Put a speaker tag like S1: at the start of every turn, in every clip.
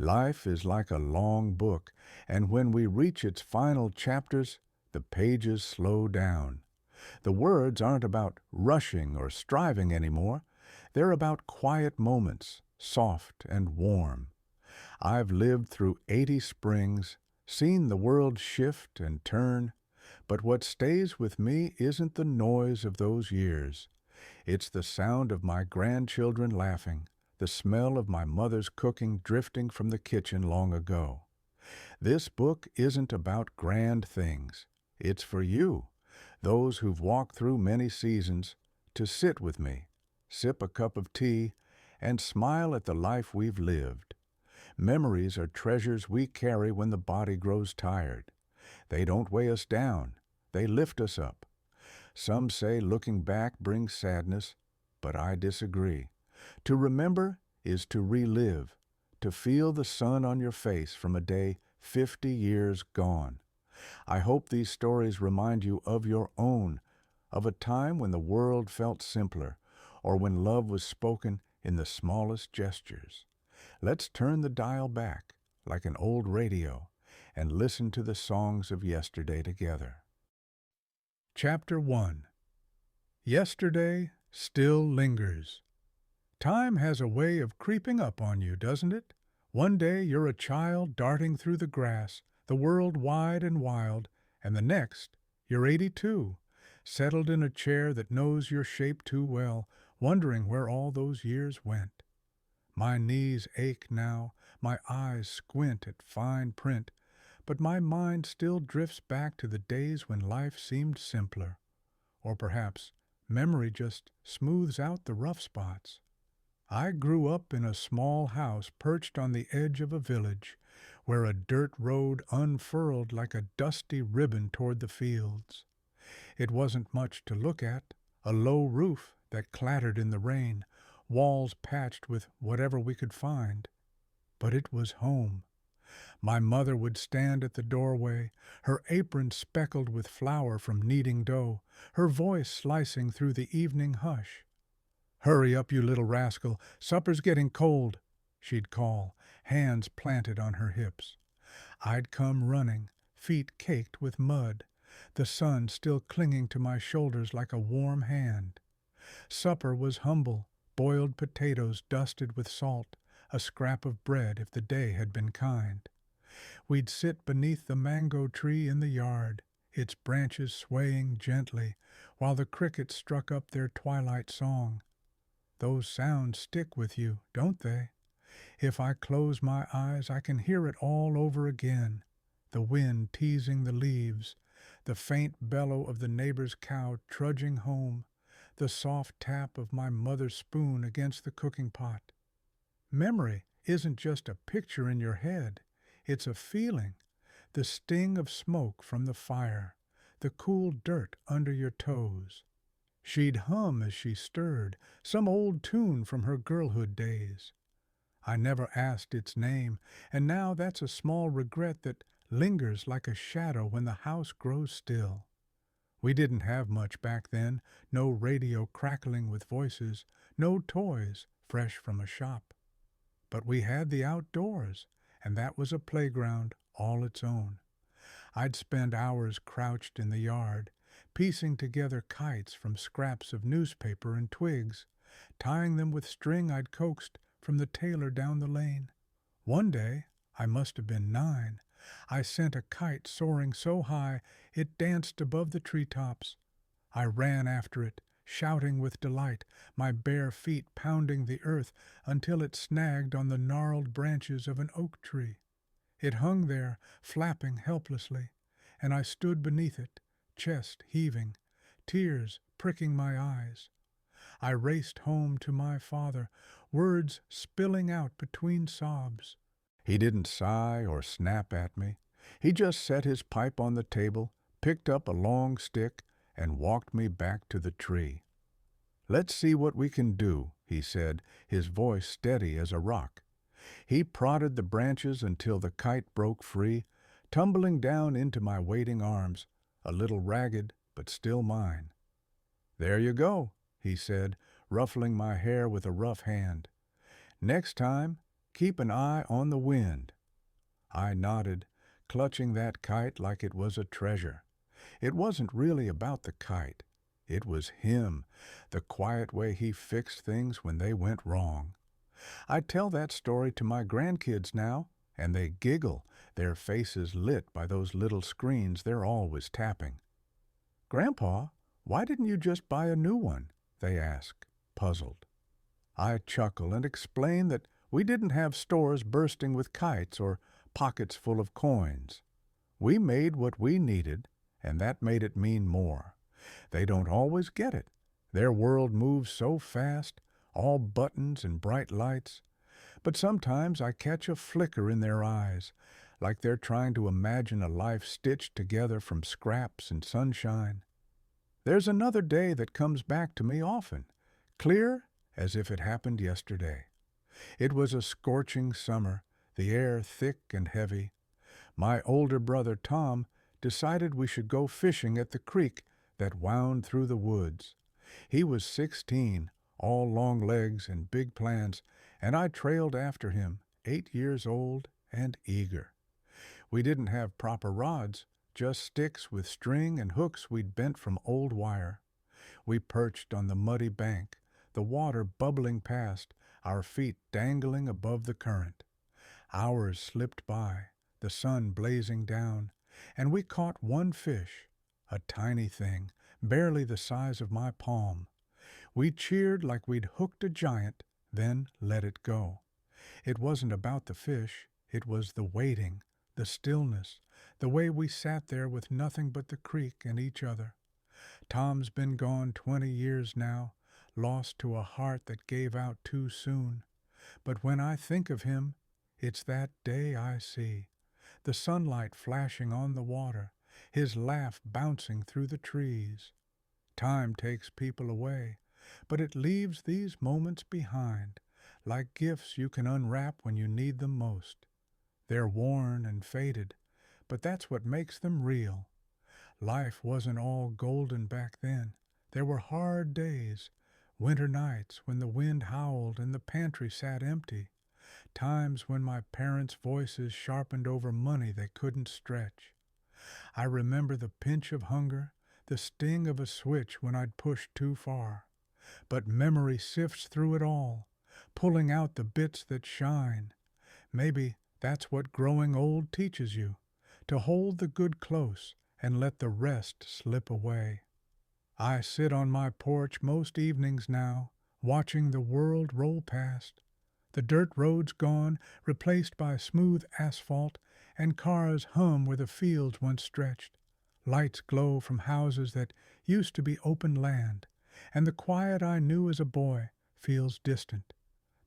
S1: Life is like a long book, and when we reach its final chapters, the pages slow down. The words aren't about rushing or striving anymore. They're about quiet moments, soft and warm. I've lived through 80 springs, seen the world shift and turn, but what stays with me isn't the noise of those years. It's the sound of my grandchildren laughing, the smell of my mother's cooking drifting from the kitchen long ago. This book isn't about grand things. It's for you, those who've walked through many seasons, to sit with me, sip a cup of tea, and smile at the life we've lived. Memories are treasures we carry when the body grows tired. They don't weigh us down. They lift us up. Some say looking back brings sadness, but I disagree. To remember is to relive, to feel the sun on your face from a day 50 years gone. I hope these stories remind you of your own, of a time when the world felt simpler, or when love was spoken in the smallest gestures. Let's turn the dial back, like an old radio, and listen to the songs of yesterday together. Chapter 1. Yesterday still lingers. Time has a way of creeping up on you, doesn't it? One day you're a child darting through the grass, the world wide and wild, and the next you're 82, settled in a chair that knows your shape too well, wondering where all those years went. My knees ache now, my eyes squint at fine print, but my mind still drifts back to the days when life seemed simpler. Or perhaps memory just smooths out the rough spots. I grew up in a small house perched on the edge of a village, where a dirt road unfurled like a dusty ribbon toward the fields. It wasn't much to look at, a low roof that clattered in the rain, walls patched with whatever we could find. But it was home. My mother would stand at the doorway, her apron speckled with flour from kneading dough, her voice slicing through the evening hush. "Hurry up, you little rascal, supper's getting cold," she'd call, hands planted on her hips. I'd come running, feet caked with mud, the sun still clinging to my shoulders like a warm hand. Supper was humble, boiled potatoes dusted with salt, a scrap of bread if the day had been kind. We'd sit beneath the mango tree in the yard, its branches swaying gently, while the crickets struck up their twilight song. Those sounds stick with you, don't they? If I close my eyes, I can hear it all over again. The wind teasing the leaves, the faint bellow of the neighbor's cow trudging home, the soft tap of my mother's spoon against the cooking pot. Memory isn't just a picture in your head. It's a feeling, the sting of smoke from the fire, the cool dirt under your toes. She'd hum as she stirred, some old tune from her girlhood days. I never asked its name, and now that's a small regret that lingers like a shadow when the house grows still. We didn't have much back then, no radio crackling with voices, no toys fresh from a shop. But we had the outdoors, and that was a playground all its own. I'd spend hours crouched in the yard, piecing together kites from scraps of newspaper and twigs, tying them with string I'd coaxed from the tailor down the lane. One day, I must have been 9, I sent a kite soaring so high it danced above the treetops. I ran after it, shouting with delight, my bare feet pounding the earth until it snagged on the gnarled branches of an oak tree. It hung there, flapping helplessly, and I stood beneath it, chest heaving, tears pricking my eyes. I raced home to my father, words spilling out between sobs. He didn't sigh or snap at me. He just set his pipe on the table, picked up a long stick, and walked me back to the tree. "Let's see what we can do," he said, his voice steady as a rock. He prodded the branches until the kite broke free, tumbling down into my waiting arms, a little ragged but still mine. "There you go," he said, ruffling my hair with a rough hand. "Next time, Keep an eye on the wind." I nodded, clutching that kite like it was a treasure. It wasn't really about the kite. It was him, the quiet way he fixed things when they went wrong. I tell that story to my grandkids now, and they giggle, their faces lit by those little screens they're always tapping. "Grandpa, why didn't you just buy a new one?" they ask, puzzled. I chuckle and explain that we didn't have stores bursting with kites or pockets full of coins. We made what we needed, and that made it mean more. They don't always get it. Their world moves so fast, all buttons and bright lights. But sometimes I catch a flicker in their eyes, like they're trying to imagine a life stitched together from scraps and sunshine. There's another day that comes back to me often, clear as if it happened yesterday. It was a scorching summer, the air thick and heavy. My older brother Tom decided we should go fishing at the creek that wound through the woods. He was 16, all long legs and big plans, and I trailed after him, 8 years old and eager. We didn't have proper rods, just sticks with string and hooks we'd bent from old wire. We perched on the muddy bank, the water bubbling past, our feet dangling above the current. Hours slipped by, the sun blazing down, and we caught one fish, a tiny thing, barely the size of my palm. We cheered like we'd hooked a giant, then let it go. It wasn't about the fish, it was the waiting, the stillness, the way we sat there with nothing but the creek and each other. Tom's been gone 20 years now, lost to a heart that gave out too soon. But when I think of him, it's that day I see, the sunlight flashing on the water, his laugh bouncing through the trees. Time takes people away, but it leaves these moments behind, like gifts you can unwrap when you need them most. They're worn and faded, but that's what makes them real. Life wasn't all golden back then. There were hard days, winter nights when the wind howled and the pantry sat empty, times when my parents' voices sharpened over money they couldn't stretch. I remember the pinch of hunger, the sting of a switch when I'd pushed too far. But memory sifts through it all, pulling out the bits that shine. Maybe that's what growing old teaches you, to hold the good close and let the rest slip away. I sit on my porch most evenings now, watching the world roll past. The dirt roads gone, replaced by smooth asphalt, and cars hum where the fields once stretched. Lights glow from houses that used to be open land, and the quiet I knew as a boy feels distant.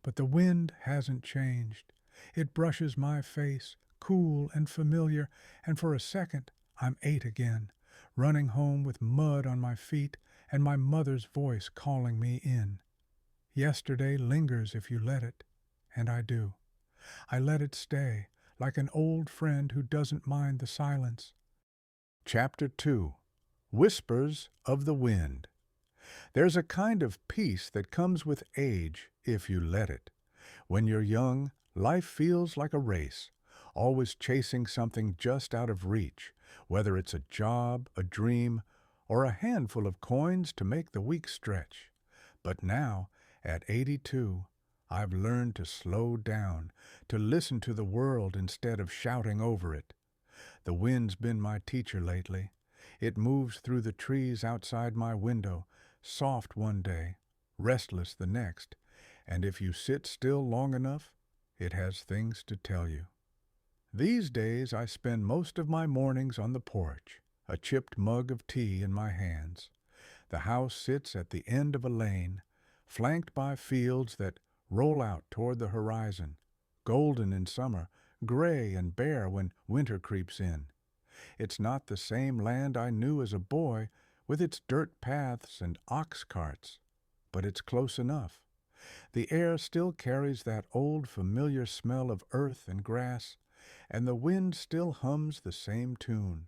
S1: But the wind hasn't changed. It brushes my face, cool and familiar, and for a second I'm 8 again, running home with mud on my feet and my mother's voice calling me in. Yesterday lingers if you let it, and I do. I let it stay, like an old friend who doesn't mind the silence. Chapter 2. Whispers of the Wind. There's a kind of peace that comes with age if you let it. When you're young, life feels like a race, always chasing something just out of reach, whether it's a job, a dream, or a handful of coins to make the week stretch. But now, at 82, I've learned to slow down, to listen to the world instead of shouting over it. The wind's been my teacher lately. It moves through the trees outside my window, soft one day, restless the next, and if you sit still long enough, it has things to tell you. These days I spend most of my mornings on the porch, a chipped mug of tea in my hands. The house sits at the end of a lane, flanked by fields that roll out toward the horizon, golden in summer, gray and bare when winter creeps in. It's not the same land I knew as a boy with its dirt paths and ox carts, but it's close enough. The air still carries that old familiar smell of earth and grass, and the wind still hums the same tune.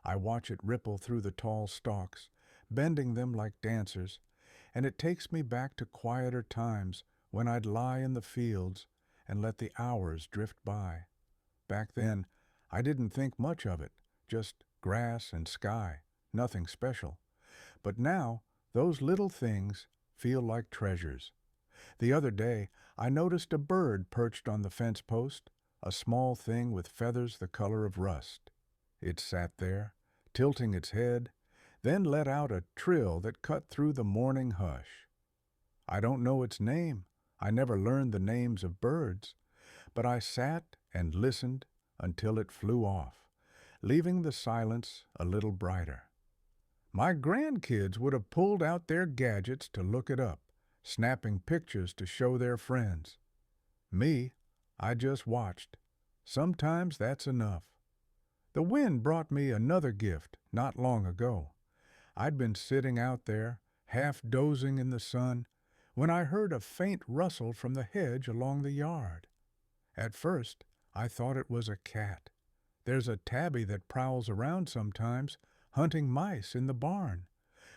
S1: I watch it ripple through the tall stalks, bending them like dancers, and it takes me back to quieter times when I'd lie in the fields and let the hours drift by. Back then, I didn't think much of it, just grass and sky, nothing special. But now, those little things feel like treasures. The other day, I noticed a bird perched on the fence post, a small thing with feathers the color of rust. It sat there, tilting its head, then let out a trill that cut through the morning hush. I don't know its name. I never learned the names of birds, but I sat and listened until it flew off, leaving the silence a little brighter. My grandkids would have pulled out their gadgets to look it up, snapping pictures to show their friends. Me, I just watched. Sometimes that's enough. The wind brought me another gift not long ago. I'd been sitting out there, half dozing in the sun, when I heard a faint rustle from the hedge along the yard. At first, I thought it was a cat. There's a tabby that prowls around sometimes, hunting mice in the barn.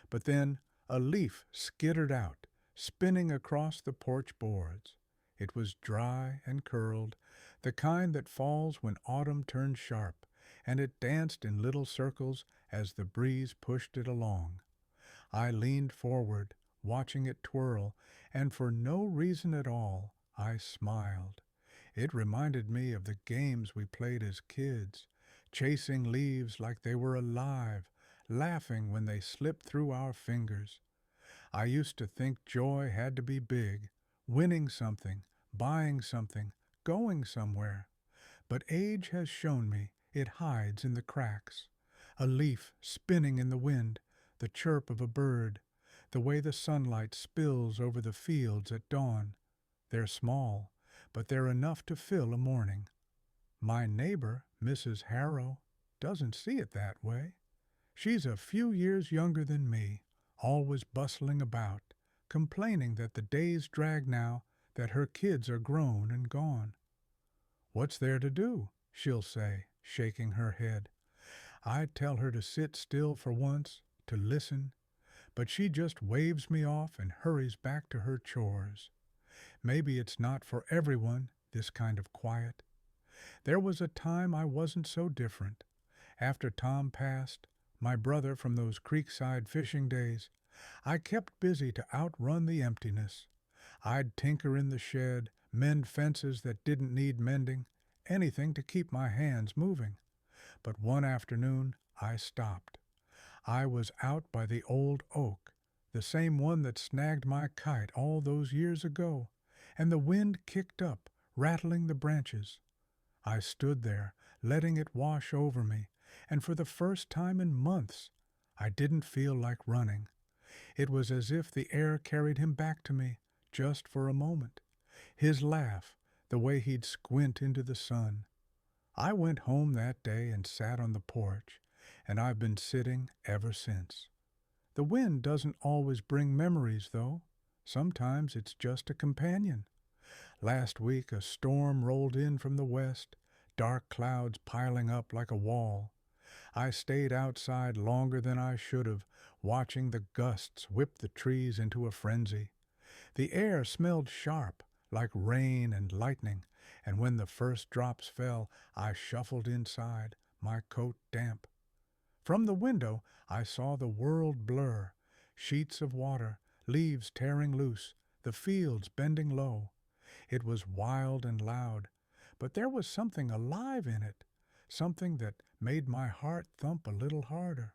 S1: But then a leaf skittered out, spinning across the porch boards. It was dry and curled, the kind that falls when autumn turns sharp, and it danced in little circles as the breeze pushed it along. I leaned forward, watching it twirl, and for no reason at all, I smiled. It reminded me of the games we played as kids, chasing leaves like they were alive, laughing when they slipped through our fingers. I used to think joy had to be big, winning something, buying something, going somewhere. But age has shown me it hides in the cracks. A leaf spinning in the wind, the chirp of a bird, the way the sunlight spills over the fields at dawn. They're small, but they're enough to fill a morning. My neighbor, Mrs. Harrow, doesn't see it that way. She's a few years younger than me, always bustling about, complaining that the days drag now, that her kids are grown and gone. "What's there to do?" she'll say, shaking her head. I tell her to sit still for once, to listen, but she just waves me off and hurries back to her chores. Maybe it's not for everyone, this kind of quiet. There was a time I wasn't so different. After Tom passed, my brother from those creekside fishing days, I kept busy to outrun the emptiness. I'd tinker in the shed, mend fences that didn't need mending, anything to keep my hands moving. But one afternoon, I stopped. I was out by the old oak, the same one that snagged my kite all those years ago, and the wind kicked up, rattling the branches. I stood there, letting it wash over me, and for the first time in months, I didn't feel like running. It was as if the air carried him back to me, just for a moment. His laugh, the way he'd squint into the sun. I went home that day and sat on the porch, and I've been sitting ever since. The wind doesn't always bring memories, though. Sometimes it's just a companion. Last week a storm rolled in from the west, dark clouds piling up like a wall. I stayed outside longer than I should have, watching the gusts whip the trees into a frenzy. The air smelled sharp, like rain and lightning, and when the first drops fell, I shuffled inside, my coat damp. From the window, I saw the world blur, sheets of water, leaves tearing loose, the fields bending low. It was wild and loud, but there was something alive in it, something that made my heart thump a little harder.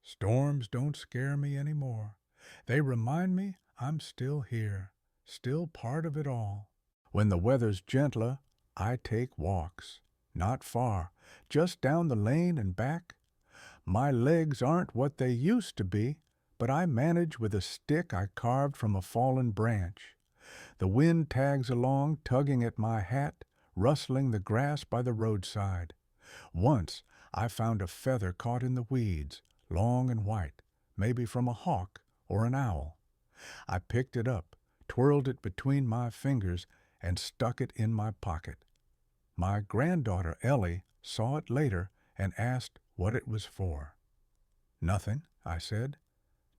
S1: Storms don't scare me anymore. They remind me I'm still here, still part of it all. When the weather's gentler, I take walks. Not far, just down the lane and back. My legs aren't what they used to be, but I manage with a stick I carved from a fallen branch. The wind tags along, tugging at my hat, rustling the grass by the roadside. Once I found a feather caught in the weeds, long and white, maybe from a hawk or an owl. I picked it up, twirled it between my fingers, and stuck it in my pocket. My granddaughter Ellie saw it later and asked what it was for. "Nothing," I said.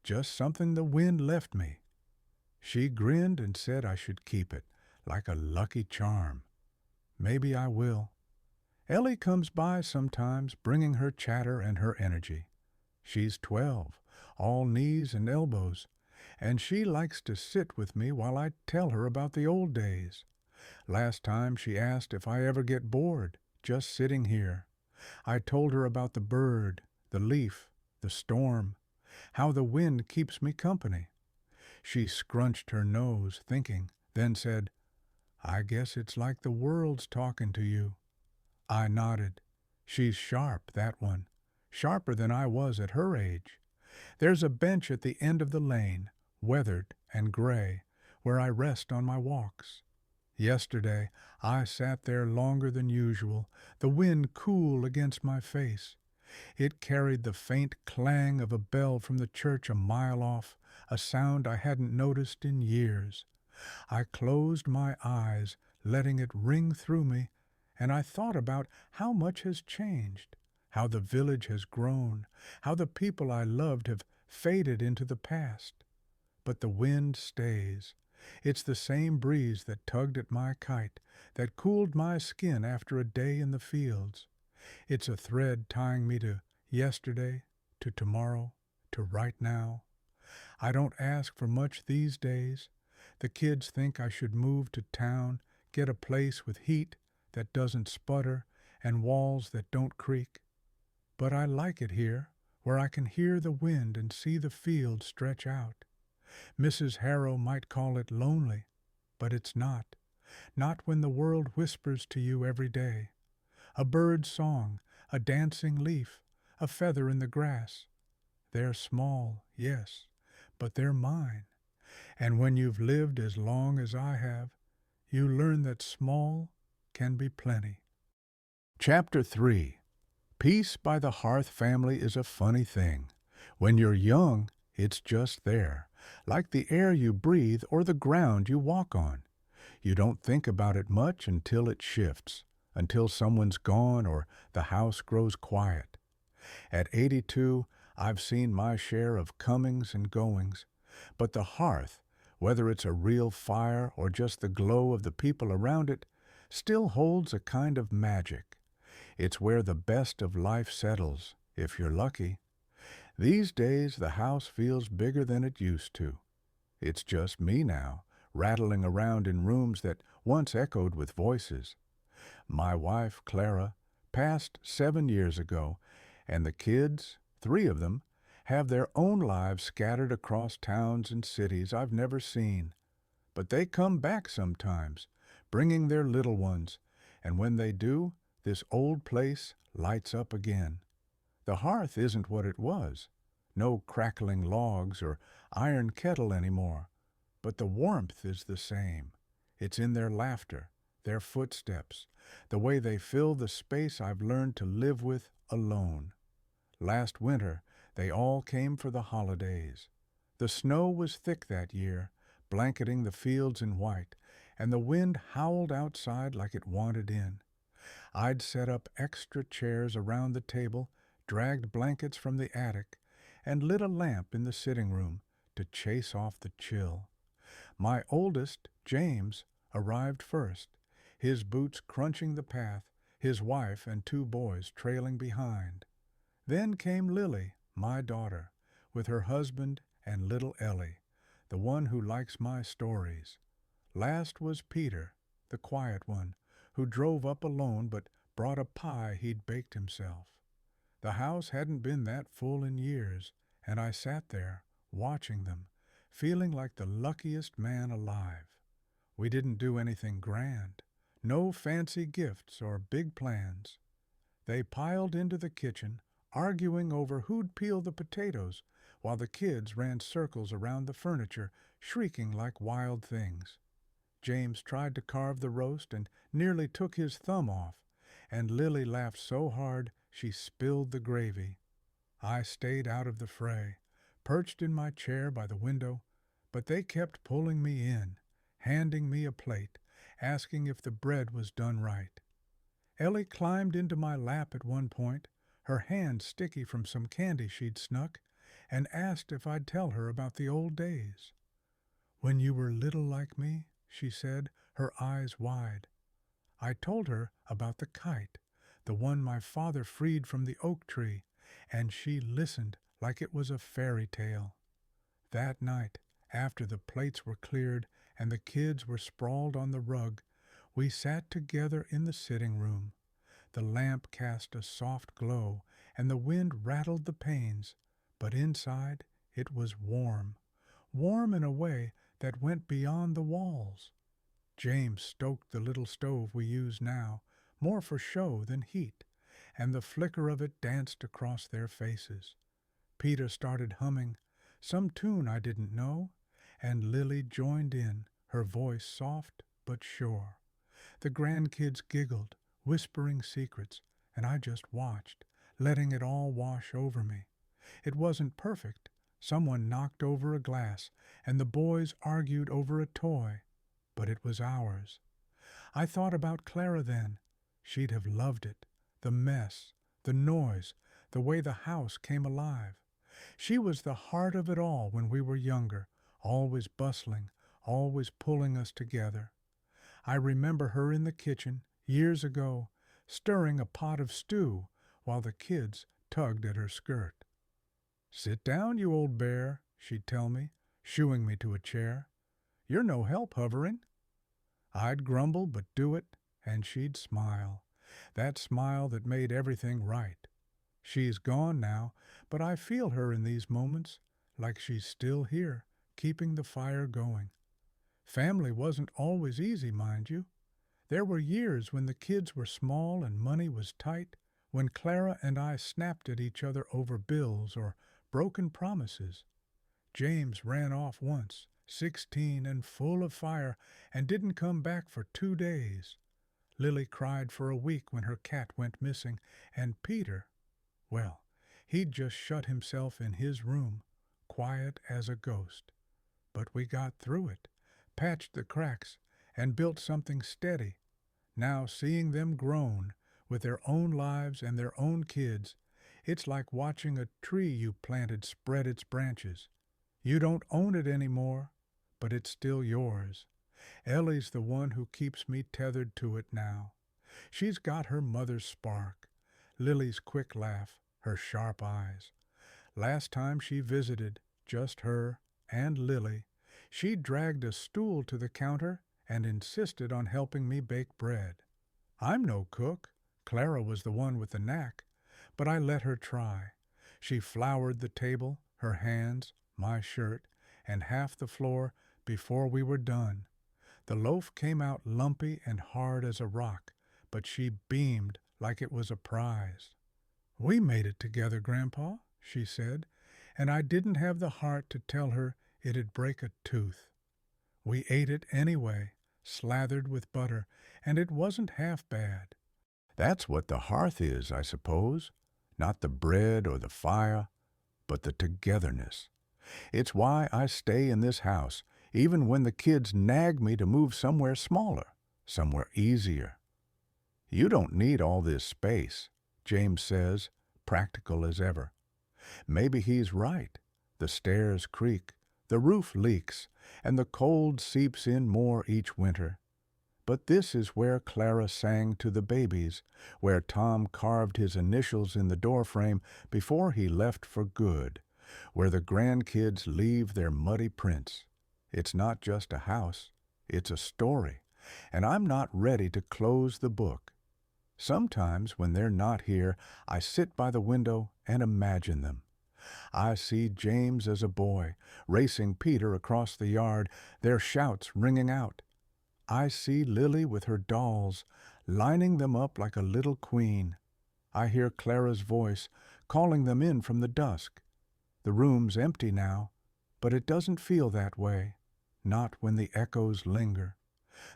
S1: "Just something the wind left me." She grinned and said I should keep it, like a lucky charm. Maybe I will. Ellie comes by sometimes, bringing her chatter and her energy. She's 12, all knees and elbows, and she likes to sit with me while I tell her about the old days. Last time she asked if I ever get bored, just sitting here. I told her about the bird, the leaf, the storm, how the wind keeps me company. She scrunched her nose, thinking, then said, "I guess it's like the world's talking to you." I nodded. She's sharp, that one. Sharper than I was at her age. There's a bench at the end of the lane, weathered and gray, where I rest on my walks. Yesterday I sat there longer than usual, the wind cool against my face. It carried the faint clang of a bell from the church a mile off, a sound I hadn't noticed in years. I closed my eyes, letting it ring through me, and I thought about how much has changed, how the village has grown, how the people I loved have faded into the past. But the wind stays. It's the same breeze that tugged at my kite, that cooled my skin after a day in the fields. It's a thread tying me to yesterday, to tomorrow, to right now. I don't ask for much these days. The kids think I should move to town, get a place with heat that doesn't sputter and walls that don't creak. But I like it here, where I can hear the wind and see the fields stretch out. Mrs. Harrow might call it lonely, but it's not. Not when the world whispers to you every day. A bird's song, a dancing leaf, a feather in the grass. They're small, yes, but they're mine. And when you've lived as long as I have, you learn that small can be plenty. Chapter 3. Peace by the hearth family is a funny thing. When you're young, it's just there, like the air you breathe or the ground you walk on. You don't think about it much until it shifts, until someone's gone or the house grows quiet. At 82, I've seen my share of comings and goings, but the hearth, whether it's a real fire or just the glow of the people around it, still holds a kind of magic. It's where the best of life settles, if you're lucky. These days the house feels bigger than it used to. It's just me now, rattling around in rooms that once echoed with voices. My wife, Clara, passed 7 years ago, and the kids, 3 of them, have their own lives scattered across towns and cities I've never seen. But they come back sometimes, bringing their little ones, and when they do, this old place lights up again. The hearth isn't what it was. No crackling logs or iron kettle anymore. But the warmth is the same. It's in their laughter, their footsteps, the way they fill the space I've learned to live with alone. Last winter, they all came for the holidays. The snow was thick that year, blanketing the fields in white, and the wind howled outside like it wanted in. I'd set up extra chairs around the table, dragged blankets from the attic, and lit a lamp in the sitting room to chase off the chill. My oldest, James, arrived first, his boots crunching the path, his wife and 2 boys trailing behind. Then came Lily, my daughter, with her husband and little Ellie, the one who likes my stories. Last was Peter, the quiet one, who drove up alone but brought a pie he'd baked himself. The house hadn't been that full in years, and I sat there, watching them, feeling like the luckiest man alive. We didn't do anything grand, no fancy gifts or big plans. They piled into the kitchen, arguing over who'd peel the potatoes, while the kids ran circles around the furniture, shrieking like wild things. James tried to carve the roast and nearly took his thumb off, and Lily laughed so hard she spilled the gravy. I stayed out of the fray, perched in my chair by the window, but they kept pulling me in, handing me a plate, asking if the bread was done right. Ellie climbed into my lap at one point, her hand sticky from some candy she'd snuck, and asked if I'd tell her about the old days. "When you were little like me," she said, her eyes wide. I told her about the kite, the one my father freed from the oak tree, and she listened like it was a fairy tale. That night, after the plates were cleared and the kids were sprawled on the rug, we sat together in the sitting room. The lamp cast a soft glow, and the wind rattled the panes, but inside it was warm, warm in a way that went beyond the walls. James stoked the little stove we use now, more for show than heat, and the flicker of it danced across their faces. Peter started humming some tune I didn't know, and Lily joined in, her voice soft but sure. The grandkids giggled, whispering secrets, and I just watched, letting it all wash over me. It wasn't perfect. Someone knocked over a glass, and the boys argued over a toy, but it was ours. I thought about Clara then. She'd have loved it. The mess, the noise, the way the house came alive. She was the heart of it all when we were younger, always bustling, always pulling us together. I remember her in the kitchen, years ago, stirring a pot of stew while the kids tugged at her skirt. "Sit down, you old bear," she'd tell me, shooing me to a chair. "You're no help hovering." I'd grumble but do it, and she'd smile, that smile that made everything right. She's gone now, but I feel her in these moments, like she's still here, keeping the fire going. Family wasn't always easy, mind you. There were years when the kids were small and money was tight, when Clara and I snapped at each other over bills or broken promises. James ran off once, 16 and full of fire, and didn't come back for 2 days. Lily cried for a week when her cat went missing, and Peter, well, he'd just shut himself in his room, quiet as a ghost. But we got through it, patched the cracks, and built something steady. Now seeing them grown, with their own lives and their own kids, it's like watching a tree you planted spread its branches. You don't own it anymore, but it's still yours. Ellie's the one who keeps me tethered to it now. She's got her mother's spark, Lily's quick laugh, her sharp eyes. Last time she visited, just her and Lily, she dragged a stool to the counter and insisted on helping me bake bread. I'm no cook. Clara was the one with the knack, but I let her try. She floured the table, her hands, my shirt, and half the floor before we were done. The loaf came out lumpy and hard as a rock, but she beamed like it was a prize. "We made it together, Grandpa," she said, and I didn't have the heart to tell her it'd break a tooth. We ate it anyway, slathered with butter, and it wasn't half bad. That's what the hearth is, I suppose. Not the bread or the fire, but the togetherness. It's why I stay in this house, even when the kids nag me to move somewhere smaller, somewhere easier. "You don't need all this space," James says, practical as ever. Maybe he's right. The stairs creak, the roof leaks, and the cold seeps in more each winter. But this is where Clara sang to the babies, where Tom carved his initials in the doorframe before he left for good, where the grandkids leave their muddy prints. It's not just a house, it's a story, and I'm not ready to close the book. Sometimes when they're not here, I sit by the window and imagine them. I see James as a boy, racing Peter across the yard, their shouts ringing out. I see Lily with her dolls, lining them up like a little queen. I hear Clara's voice, calling them in from the dusk. The room's empty now, but it doesn't feel that way, not when the echoes linger.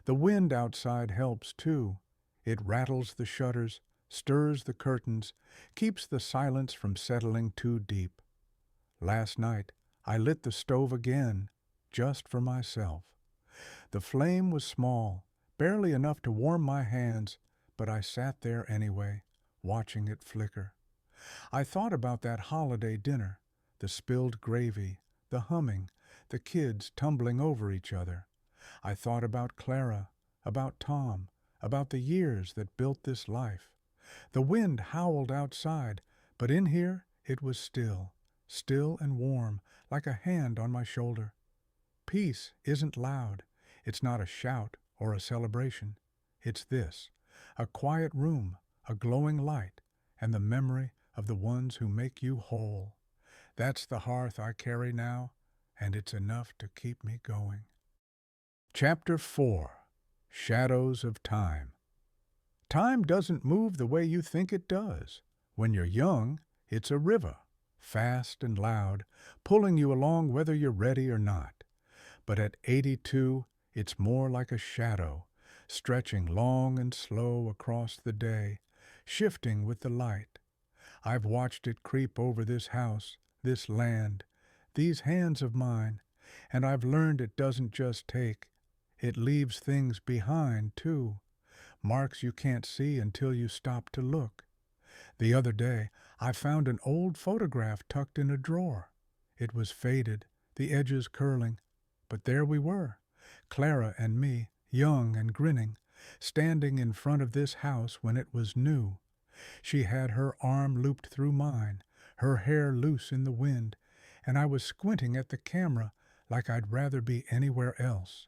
S1: The wind outside helps, too. It rattles the shutters, stirs the curtains, keeps the silence from settling too deep. Last night, I lit the stove again, just for myself. The flame was small, barely enough to warm my hands, but I sat there anyway, watching it flicker. I thought about that holiday dinner, the spilled gravy, the humming, the kids tumbling over each other. I thought about Clara, about Tom, about the years that built this life. The wind howled outside, but in here it was still, still and warm, like a hand on my shoulder. Peace isn't loud. It's not a shout or a celebration. It's this, a quiet room, a glowing light, and the memory of the ones who make you whole. That's the hearth I carry now, and it's enough to keep me going. Chapter 4. Shadows of Time. Time doesn't move the way you think it does. When you're young, it's a river, fast and loud, pulling you along whether you're ready or not. But at 82, it's more like a shadow, stretching long and slow across the day, shifting with the light. I've watched it creep over this house, this land, these hands of mine, and I've learned it doesn't just take, it leaves things behind, too. Marks you can't see until you stop to look. The other day, I found an old photograph tucked in a drawer. It was faded, the edges curling, but there we were, Clara and me, young and grinning, standing in front of this house when it was new. She had her arm looped through mine, her hair loose in the wind, and I was squinting at the camera like I'd rather be anywhere else.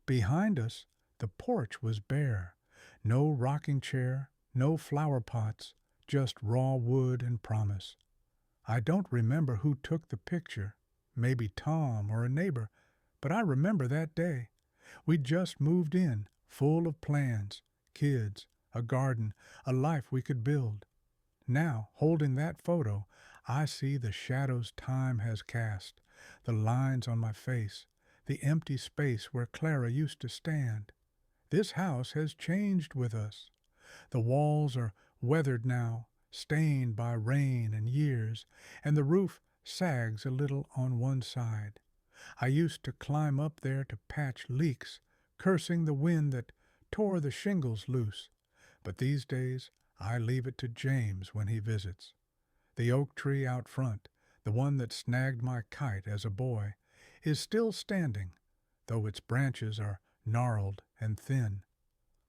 S1: Behind us, the porch was bare. No rocking chair, no flower pots, just raw wood and promise. I don't remember who took the picture, maybe Tom or a neighbor, but I remember that day. We'd just moved in, full of plans, kids, a garden, a life we could build. Now, holding that photo, I see the shadows time has cast, the lines on my face, the empty space where Clara used to stand. This house has changed with us. The walls are weathered now, stained by rain and years, and the roof sags a little on one side. I used to climb up there to patch leaks, cursing the wind that tore the shingles loose. But these days, I leave it to James when he visits. The oak tree out front, the one that snagged my kite as a boy, is still standing, though its branches are gnarled and thin.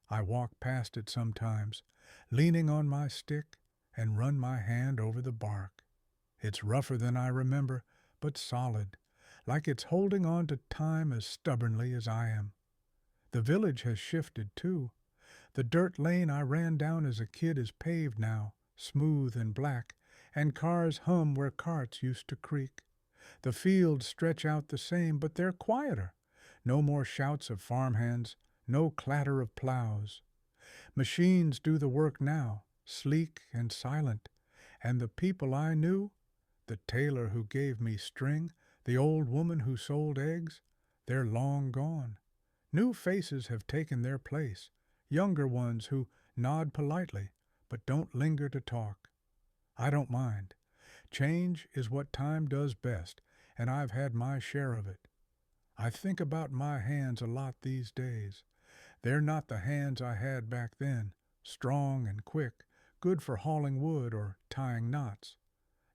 S1: I walk past it sometimes, leaning on my stick, and run my hand over the bark. It's rougher than I remember, but solid, like it's holding on to time as stubbornly as I am. The village has shifted, too. The dirt lane I ran down as a kid is paved now, smooth and black, and cars hum where carts used to creak. The fields stretch out the same, but they're quieter. No more shouts of farmhands, no clatter of plows. Machines do the work now, sleek and silent, and the people I knew, the tailor who gave me string, the old woman who sold eggs, they're long gone. New faces have taken their place, younger ones who nod politely but don't linger to talk. I don't mind. Change is what time does best, and I've had my share of it. I think about my hands a lot these days. They're not the hands I had back then, strong and quick, good for hauling wood or tying knots.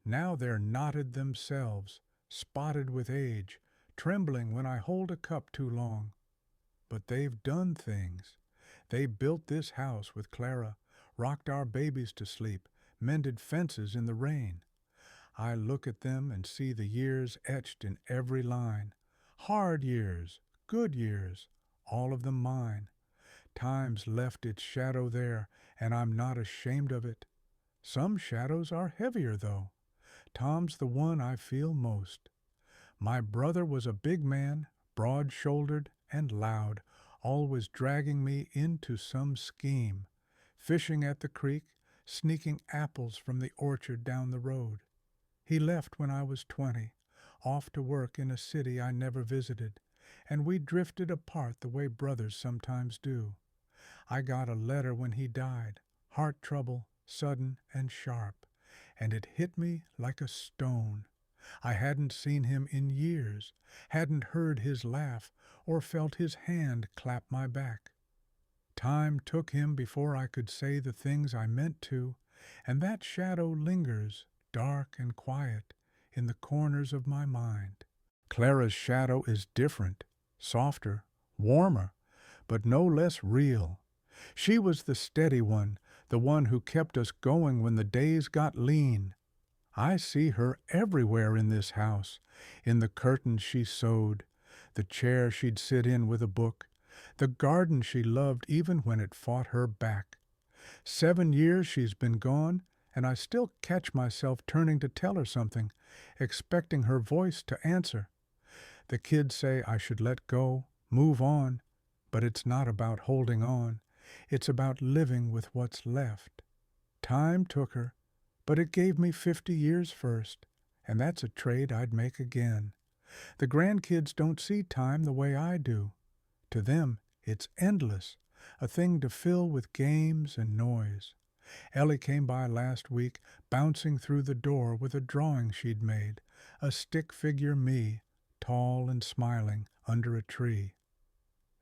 S1: Now they're knotted themselves, spotted with age, trembling when I hold a cup too long. But they've done things. They built this house with Clara, rocked our babies to sleep, mended fences in the rain. I look at them and see the years etched in every line. Hard years, good years, all of them mine. Time's left its shadow there, and I'm not ashamed of it. Some shadows are heavier, though. Tom's the one I feel most. My brother was a big man, broad-shouldered and loud, always dragging me into some scheme, fishing at the creek, sneaking apples from the orchard down the road. He left when I was 20, off to work in a city I never visited, and we drifted apart the way brothers sometimes do. I got a letter when he died, heart trouble, sudden and sharp, and it hit me like a stone. I hadn't seen him in years, hadn't heard his laugh or felt his hand clap my back. Time took him before I could say the things I meant to, and that shadow lingers, dark and quiet, in the corners of my mind. Clara's shadow is different, softer, warmer, but no less real. She was the steady one, the one who kept us going when the days got lean. I see her everywhere in this house, in the curtains she sewed, the chair she'd sit in with a book, the garden she loved even when it fought her back. 7 years she's been gone, and I still catch myself turning to tell her something, expecting her voice to answer. The kids say I should let go, move on, but it's not about holding on. It's about living with what's left. Time took her, but it gave me 50 years first, and that's a trade I'd make again. The grandkids don't see time the way I do. To them, it's endless, a thing to fill with games and noise. Ellie came by last week, bouncing through the door with a drawing she'd made, a stick figure me, tall and smiling, under a tree.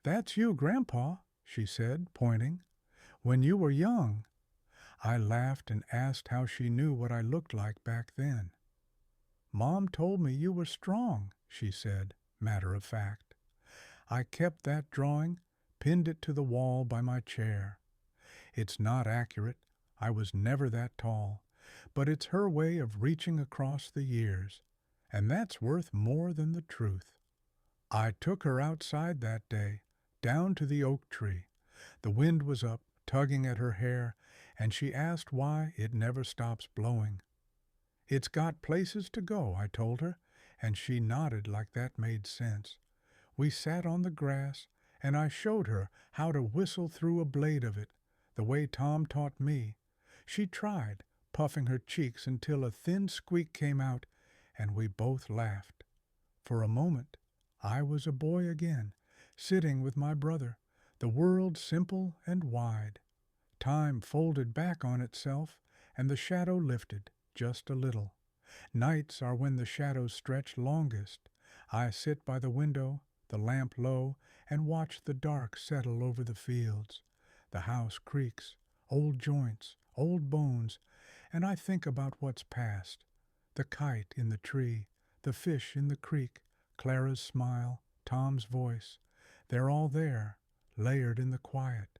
S1: "That's you, Grandpa," she said, pointing, "when you were young." I laughed and asked how she knew what I looked like back then. "Mom told me you were strong," she said, matter of fact. I kept that drawing, pinned it to the wall by my chair. It's not accurate, I was never that tall, but it's her way of reaching across the years, and that's worth more than the truth. I took her outside that day, down to the oak tree. The wind was up, tugging at her hair, and she asked why it never stops blowing. "It's got places to go," I told her, and she nodded like that made sense. We sat on the grass, and I showed her how to whistle through a blade of it, the way Tom taught me. She tried, puffing her cheeks until a thin squeak came out, and we both laughed. For a moment, I was a boy again, sitting with my brother, the world simple and wide. Time folded back on itself, and the shadow lifted just a little. Nights are when the shadows stretch longest. I sit by the window, the lamp low, and watch the dark settle over the fields. The house creaks, old joints, old bones, and I think about what's past. The kite in the tree, the fish in the creek, Clara's smile, Tom's voice. They're all there, layered in the quiet.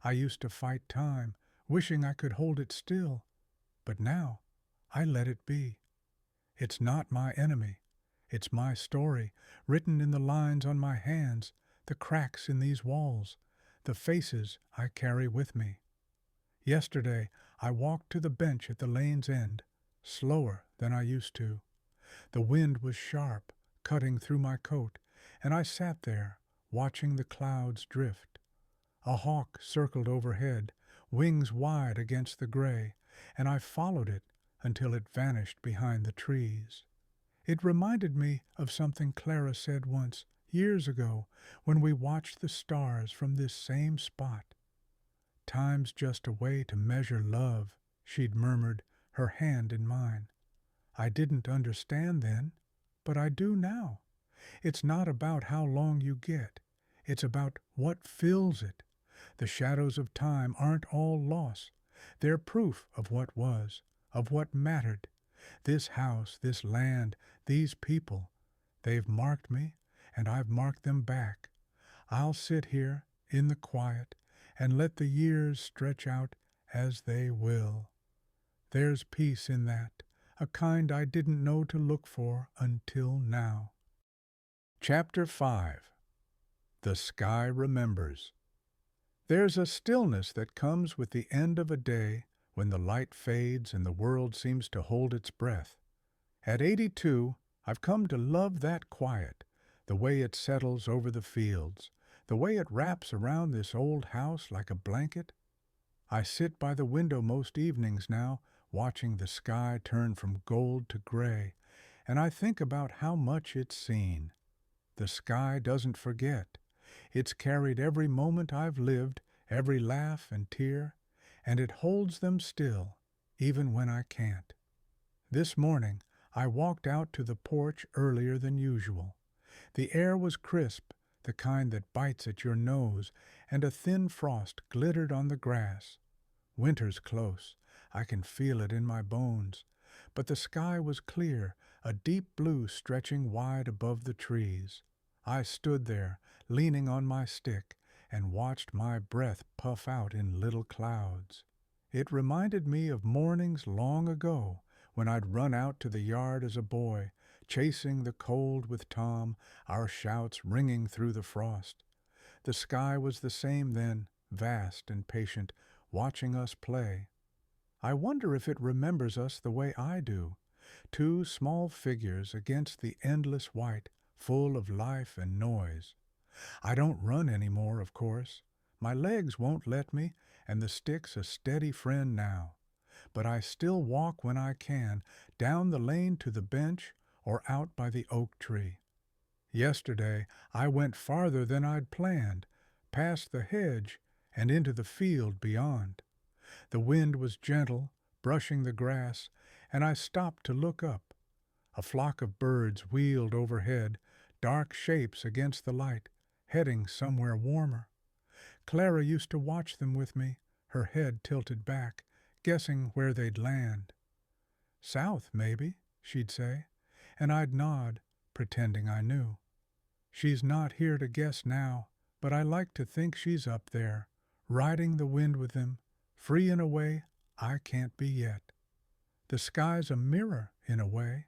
S1: I used to fight time, wishing I could hold it still, but now I let it be. It's not my enemy. It's my story, written in the lines on my hands, the cracks in these walls, the faces I carry with me. Yesterday, I walked to the bench at the lane's end, slower than I used to. The wind was sharp, cutting through my coat, and I sat there, watching the clouds drift. A hawk circled overhead, wings wide against the gray, and I followed it until it vanished behind the trees. It reminded me of something Clara said once, years ago, when we watched the stars from this same spot. "Time's just a way to measure love," she'd murmured, her hand in mine. I didn't understand then, but I do now. It's not about how long you get. It's about what fills it. The shadows of time aren't all loss. They're proof of what was, of what mattered. This house, this land, these people, they've marked me, and I've marked them back. I'll sit here in the quiet and let the years stretch out as they will. There's peace in that, a kind I didn't know to look for until now. Chapter 5. The Sky Remembers. There's a stillness that comes with the end of a day when the light fades and the world seems to hold its breath. At 82, I've come to love that quiet, the way it settles over the fields, the way it wraps around this old house like a blanket. I sit by the window most evenings now, watching the sky turn from gold to gray, and I think about how much it's seen. The sky doesn't forget. It's carried every moment I've lived, every laugh and tear, and it holds them still, even when I can't. This morning, I walked out to the porch earlier than usual. The air was crisp, the kind that bites at your nose, and a thin frost glittered on the grass. Winter's close. I can feel it in my bones. But the sky was clear, a deep blue stretching wide above the trees. I stood there, leaning on my stick, and watched my breath puff out in little clouds. It reminded me of mornings long ago when I'd run out to the yard as a boy, chasing the cold with Tom, our shouts ringing through the frost. The sky was the same then, vast and patient, watching us play. I wonder if it remembers us the way I do, two small figures against the endless white, full of life and noise. I don't run any more, of course. My legs won't let me, and the stick's a steady friend now. But I still walk when I can, down the lane to the bench or out by the oak tree. Yesterday I went farther than I'd planned, past the hedge and into the field beyond. The wind was gentle, brushing the grass, and I stopped to look up. A flock of birds wheeled overhead, dark shapes against the light, heading somewhere warmer. Clara used to watch them with me, her head tilted back, guessing where they'd land. South, maybe, she'd say, and I'd nod, pretending I knew. She's not here to guess now, but I like to think she's up there, riding the wind with them, free in a way I can't be yet. The sky's a mirror, in a way.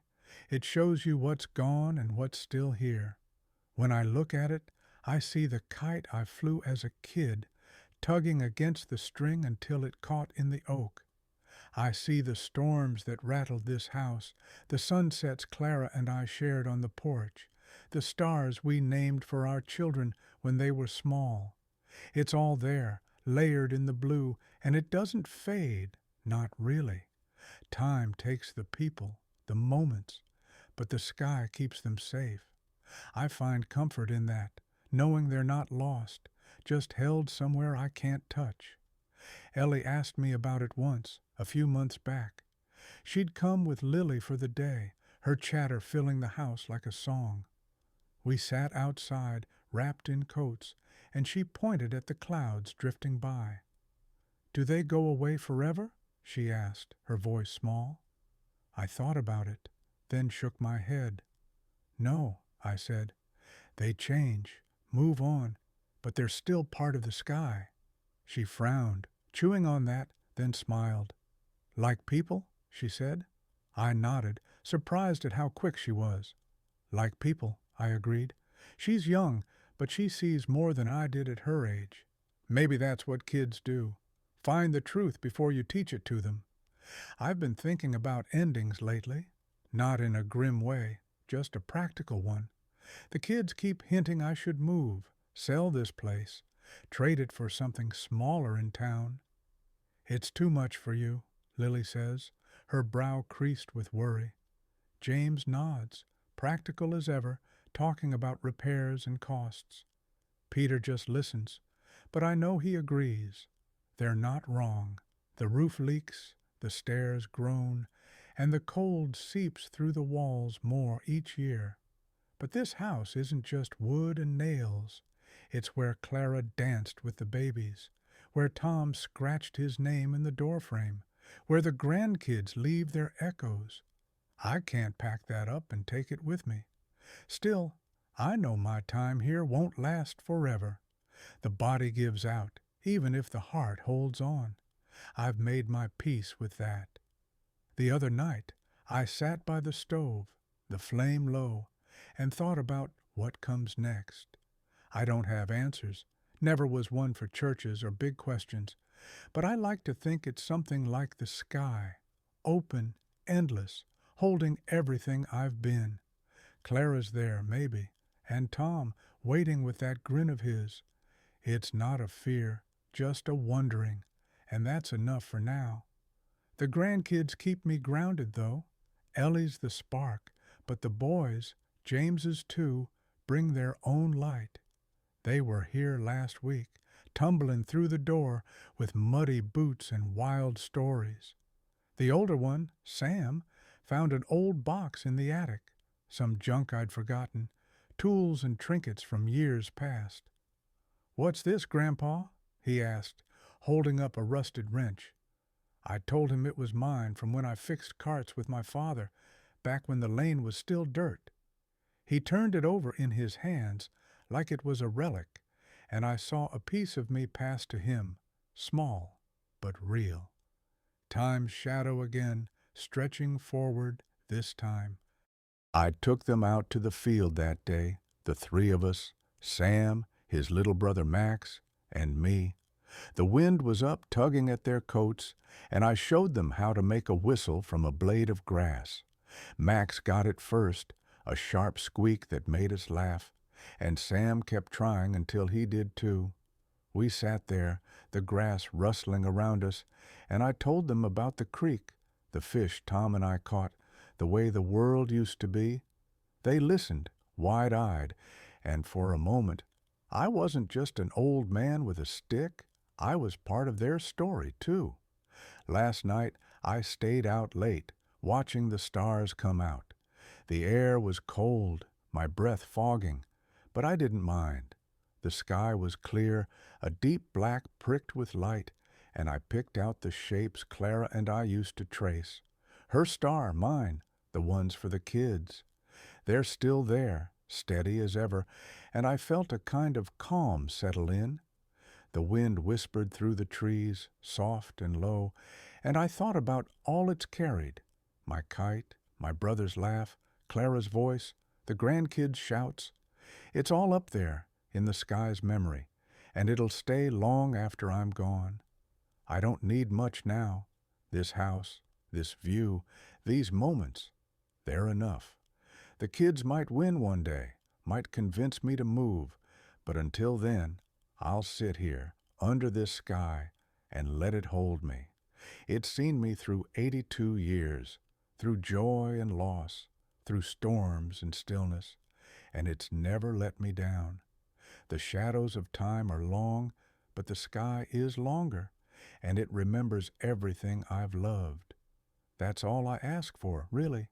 S1: It shows you what's gone and what's still here. When I look at it, I see the kite I flew as a kid, tugging against the string until it caught in the oak. I see the storms that rattled this house, the sunsets Clara and I shared on the porch, the stars we named for our children when they were small. It's all there, layered in the blue, and it doesn't fade, not really. Time takes the people, the moments, but the sky keeps them safe. I find comfort in that, knowing they're not lost, just held somewhere I can't touch. Ellie asked me about it once, a few months back. She'd come with Lily for the day, her chatter filling the house like a song. We sat outside, wrapped in coats, and she pointed at the clouds drifting by. "Do they go away forever?" she asked, her voice small. I thought about it, then shook my head. "No," I said. "They change, move on, but they're still part of the sky." She frowned, chewing on that, then smiled. "Like people?" she said. I nodded, surprised at how quick she was. "Like people," I agreed. "She's young, but she sees more than I did at her age. Maybe that's what kids do. Find the truth before you teach it to them. I've been thinking about endings lately. Not in a grim way, just a practical one. The kids keep hinting I should move, sell this place, trade it for something smaller in town. It's too much for you, Lily says, her brow creased with worry. James nods, practical as ever, talking about repairs and costs. Peter just listens, but I know he agrees. They're not wrong. The roof leaks, the stairs groan, and the cold seeps through the walls more each year. But this house isn't just wood and nails. It's where Clara danced with the babies, where Tom scratched his name in the doorframe, where the grandkids leave their echoes. I can't pack that up and take it with me. Still, I know my time here won't last forever. The body gives out, even if the heart holds on. I've made my peace with that. The other night, I sat by the stove, the flame low, and thought about what comes next. I don't have answers, never was one for churches or big questions, but I like to think it's something like the sky, open, endless, holding everything I've been. Clara's there, maybe, and Tom waiting with that grin of his. It's not a fear, just a wondering, and that's enough for now. The grandkids keep me grounded, though. Ellie's the spark, but the boys, James's too, bring their own light. They were here last week, tumbling through the door with muddy boots and wild stories. The older one, Sam, found an old box in the attic, some junk I'd forgotten, tools and trinkets from years past. "What's this, Grandpa?" he asked, holding up a rusted wrench. I told him it was mine from when I fixed carts with my father, back when the lane was still dirt. He turned it over in his hands like it was a relic, and I saw a piece of me pass to him, small but real. Time's shadow again, stretching forward this time. I took them out to the field that day, the three of us, Sam, his little brother Max, and me. The wind was up tugging at their coats, and I showed them how to make a whistle from a blade of grass. Max got it first, a sharp squeak that made us laugh, and Sam kept trying until he did too. We sat there, the grass rustling around us, and I told them about the creek, the fish Tom and I caught, the way the world used to be. They listened, wide-eyed, and for a moment, I wasn't just an old man with a stick. I was part of their story, too. Last night, I stayed out late, watching the stars come out. The air was cold, my breath fogging, but I didn't mind. The sky was clear, a deep black pricked with light, and I picked out the shapes Clara and I used to trace. Her star, mine, the ones for the kids. They're still there, steady as ever, and I felt a kind of calm settle in. The wind whispered through the trees, soft and low, and I thought about all it's carried. My kite, my brother's laugh, Clara's voice, the grandkids' shouts. It's all up there in the sky's memory, and it'll stay long after I'm gone. I don't need much now. This house, this view, these moments, they're enough. The kids might win one day, might convince me to move, but until then, I'll sit here, under this sky, and let it hold me. It's seen me through 82 years, through joy and loss, through storms and stillness, and it's never let me down. The shadows of time are long, but the sky is longer, and it remembers everything I've loved. That's all I ask for, really,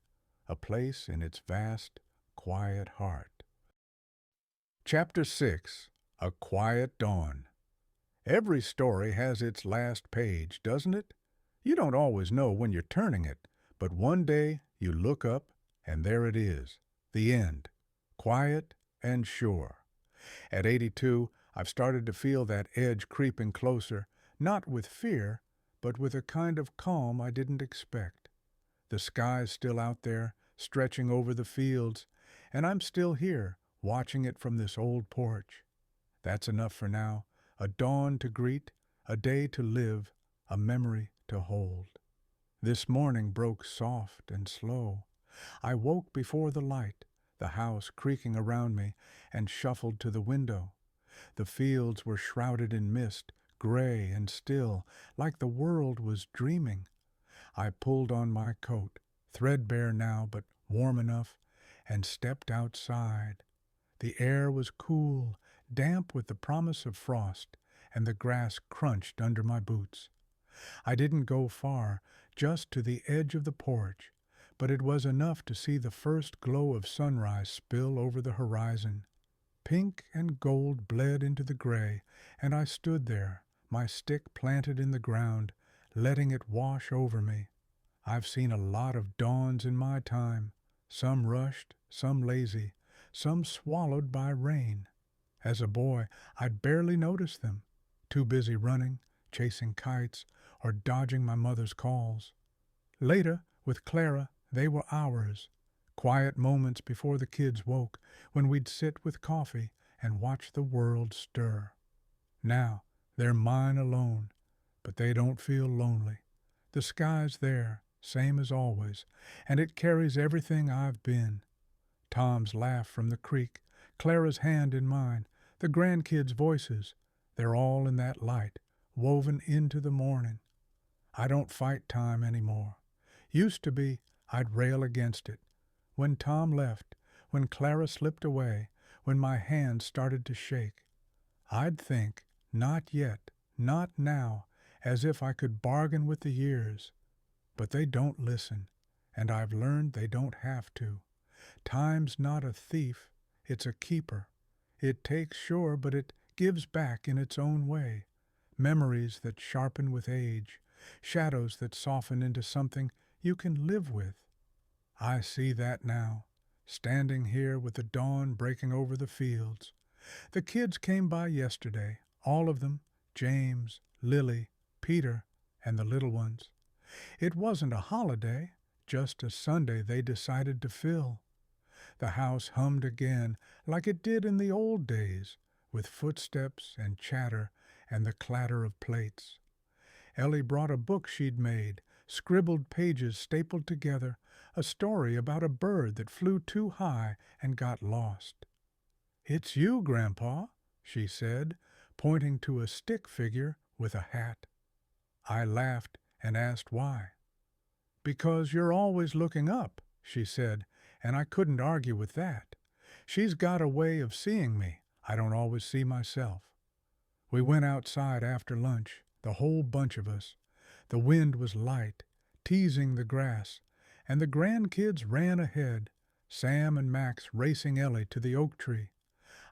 S1: a place in its vast, quiet heart. Chapter 6. A Quiet Dawn. Every story has its last page, doesn't it? You don't always know when you're turning it, but one day you look up and there it is, the end, quiet and sure. At 82, I've started to feel that edge creeping closer, not with fear, but with a kind of calm I didn't expect. The sky's still out there, stretching over the fields, and I'm still here, watching it from this old porch. That's enough for now, a dawn to greet, a day to live, a memory to hold. This morning broke soft and slow. I woke before the light, the house creaking around me, and shuffled to the window. The fields were shrouded in mist, gray and still, like the world was dreaming. I pulled on my coat, threadbare now but warm enough, and stepped outside. The air was cool, damp with the promise of frost, and the grass crunched under my boots. I didn't go far, just to the edge of the porch, but it was enough to see the first glow of sunrise spill over the horizon. Pink and gold bled into the gray, and I stood there, my stick planted in the ground, letting it wash over me. I've seen a lot of dawns in my time, some rushed, some lazy, some swallowed by rain. As a boy, I'd barely noticed them, too busy running, chasing kites, or dodging my mother's calls. Later, with Clara, they were ours, quiet moments before the kids woke, when we'd sit with coffee and watch the world stir. Now, they're mine alone, but they don't feel lonely. The sky's there, same as always, and it carries everything I've been. Tom's laugh from the creek, Clara's hand in mine, the grandkids' voices, they're all in that light, woven into the morning. I don't fight time anymore. Used to be, I'd rail against it. When Tom left, when Clara slipped away, when my hands started to shake, I'd think, not yet, not now, as if I could bargain with the years. But they don't listen, and I've learned they don't have to. Time's not a thief, it's a keeper. It takes, sure, but it gives back in its own way. Memories that sharpen with age, shadows that soften into something you can live with. I see that now, standing here with the dawn breaking over the fields. The kids came by yesterday, all of them, James, Lily, Peter, and the little ones. It wasn't a holiday, just a Sunday they decided to fill. The house hummed again like it did in the old days, with footsteps and chatter and the clatter of plates. Ellie brought a book she'd made, scribbled pages stapled together, a story about a bird that flew too high and got lost. "It's you, Grandpa," she said, pointing to a stick figure with a hat. I laughed and asked why. "Because you're always looking up," she said, and I couldn't argue with that. She's got a way of seeing me I don't always see myself. We went outside after lunch, the whole bunch of us. The wind was light, teasing the grass, and the grandkids ran ahead, Sam and Max racing Ellie to the oak tree.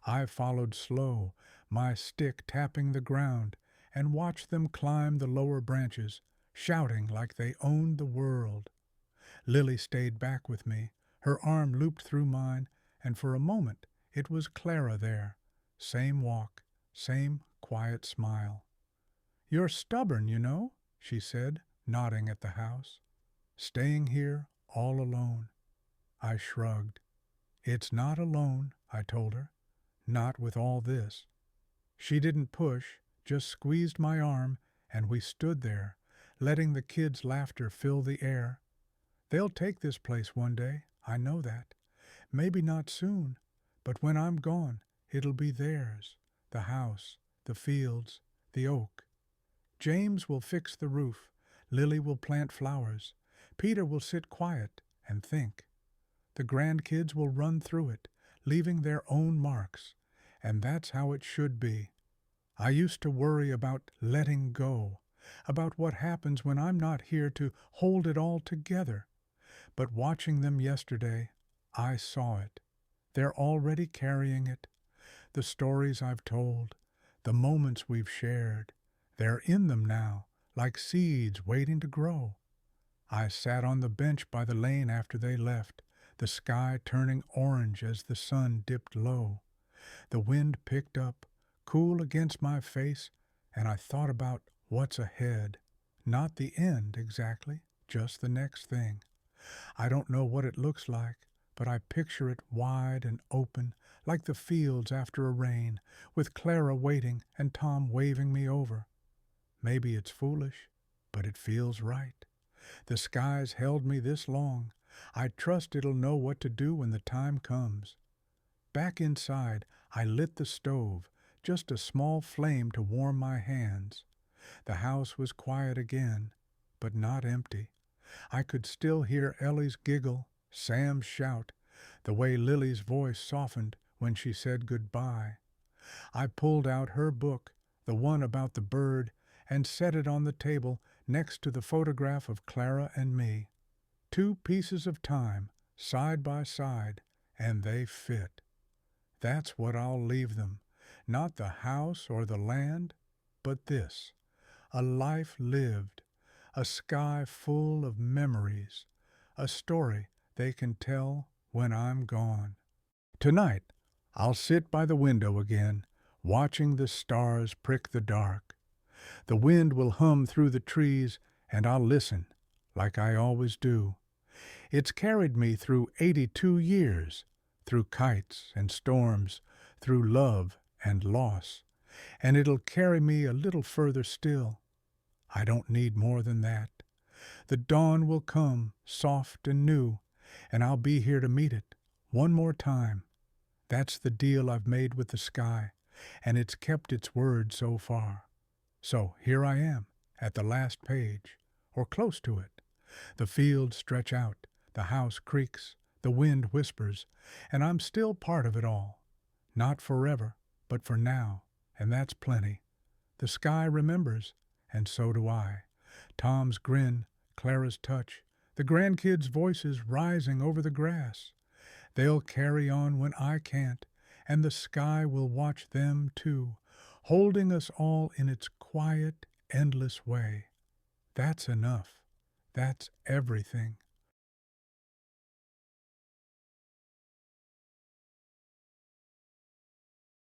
S1: I followed slow, my stick tapping the ground, and watched them climb the lower branches, shouting like they owned the world. Lily stayed back with me, her arm looped through mine, and for a moment it was Clara there. Same walk, same quiet smile. "You're stubborn, you know," she said, nodding at the house. "Staying here all alone." I shrugged. "It's not alone," I told her. "Not with all this." She didn't push, just squeezed my arm, and we stood there, letting the kids' laughter fill the air. They'll take this place one day, I know that. Maybe not soon, but when I'm gone, it'll be theirs. The house, the fields, the oak. James will fix the roof. Lily will plant flowers. Peter will sit quiet and think. The grandkids will run through it, leaving their own marks, and that's how it should be. I used to worry about letting go, about what happens when I'm not here to hold it all together. But watching them yesterday, I saw it. They're already carrying it. The stories I've told, the moments we've shared, they're in them now, like seeds waiting to grow. I sat on the bench by the lane after they left, the sky turning orange as the sun dipped low. The wind picked up, cool against my face, and I thought about what's ahead. Not the end exactly, just the next thing. I don't know what it looks like, but I picture it wide and open, like the fields after a rain, with Clara waiting and Tom waving me over. Maybe it's foolish, but it feels right. The sky's held me this long. I trust it'll know what to do when the time comes. Back inside, I lit the stove, just a small flame to warm my hands. The house was quiet again, but not empty. I could still hear Ellie's giggle, Sam's shout, the way Lily's voice softened when she said goodbye. I pulled out her book, the one about the bird, and set it on the table next to the photograph of Clara and me. 2 pieces of time, side by side, and they fit. That's what I'll leave them, not the house or the land, but this, a life lived, a sky full of memories, a story they can tell when I'm gone. Tonight, I'll sit by the window again, watching the stars prick the dark. The wind will hum through the trees, and I'll listen, like I always do. It's carried me through 82 years, through kites and storms, through love and loss, and it'll carry me a little further still. I don't need more than that. The dawn will come, soft and new, and I'll be here to meet it, one more time. That's the deal I've made with the sky, and it's kept its word so far. So here I am, at the last page, or close to it. The fields stretch out, the house creaks, the wind whispers, and I'm still part of it all. Not forever, but for now, and that's plenty. The sky remembers, and so do I. Tom's grin, Clara's touch, the grandkids' voices rising over the grass. They'll carry on when I can't, and the sky will watch them too, holding us all in its quiet, endless way. That's enough. That's everything.